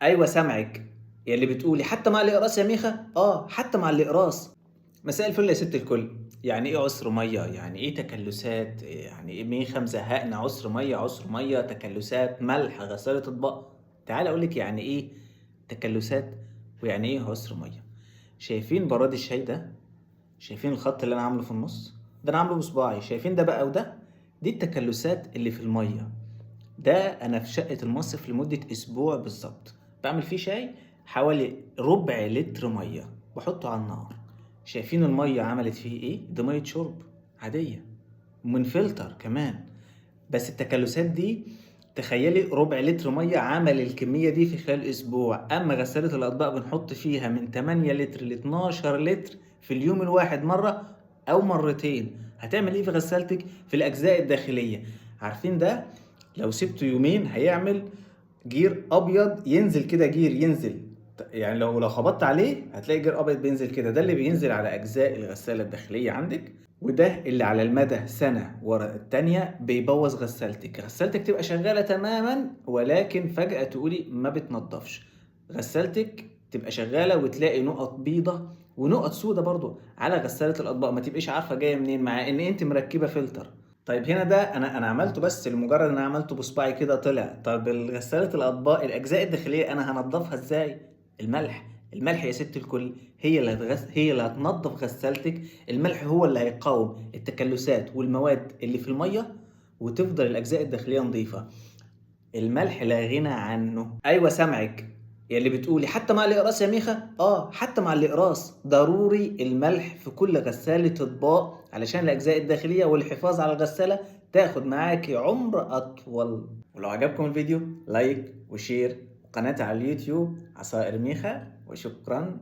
ايوه سامعك. يا اللي بتقولي حتى مع الاقراص يا ميخا، حتى مع الاقراص. مساء الفل يا ست الكل. يعني ايه عسر ميه؟ يعني ايه تكلسات؟ يعني ايه ميخا مزهقنا؟ عسر ميه، عسر ميه، تكلسات، ملح، غسالة اطباق. تعال اقولك يعني ايه تكلسات ويعني ايه عسر ميه. شايفين براد الشاي ده؟ شايفين الخط اللي انا عامله في النص ده؟ انا عامله بصباعي. شايفين ده بقى وده؟ دي التكلسات اللي في الميه. ده انا في شقة المصيف لمدة اسبوع بالظبط بعمل فيه شاي. حوالي ربع لتر مية بحطه على النار. شايفين المية عملت فيه ايه؟ دي مية شرب عادية ومن فلتر كمان. بس التكلسات دي، تخيلي ربع لتر مية عمل الكمية دي في خلال اسبوع. اما غسالة الاطباق بنحط فيها من 8 لتر ل 12 لتر في اليوم الواحد مرة او مرتين. هتعمل ايه في غسالتك في الاجزاء الداخلية؟ عارفين ده؟ لو سبته يومين هيعمل جير ابيض ينزل كده، جير ينزل. يعني لو خبطت عليه هتلاقي جير ابيض بينزل كده. ده اللي بينزل على اجزاء الغسالة الداخلية عندك، وده اللي على المدى سنة ورا التانية بيبوظ غسالتك. غسالتك تبقى شغالة تماما ولكن فجأة تقولي ما بتنضفش. غسالتك تبقى شغالة وتلاقي نقط بيضة ونقط سودة برضو على غسالة الأطباق، ما تبقيش عارفة جاية منين مع ان انت مركبة فلتر. طيب هنا ده انا عملته بس لمجرد ان انا عملته بصباعي كده طلع. طب غسالة الأطباق الأجزاء الداخلية انا هنضفها ازاي؟ الملح. الملح يا ست الكل هي اللي هتنظف غسالتك. الملح هو اللي هيقاوم التكلسات والمواد اللي في الميه وتفضل الاجزاء الداخليه نظيفه. الملح لا غنى عنه. ايوه سامعك. يا اللي بتقولي حتى مع الاقراص يا ميخا، حتى مع الاقراص ضروري الملح في كل غساله اطباق علشان الاجزاء الداخليه والحفاظ على الغساله تاخد معاكي عمر اطول. ولو عجبكم الفيديو لايك وشير وقناتي على اليوتيوب عصائر ميخا. وشكرا.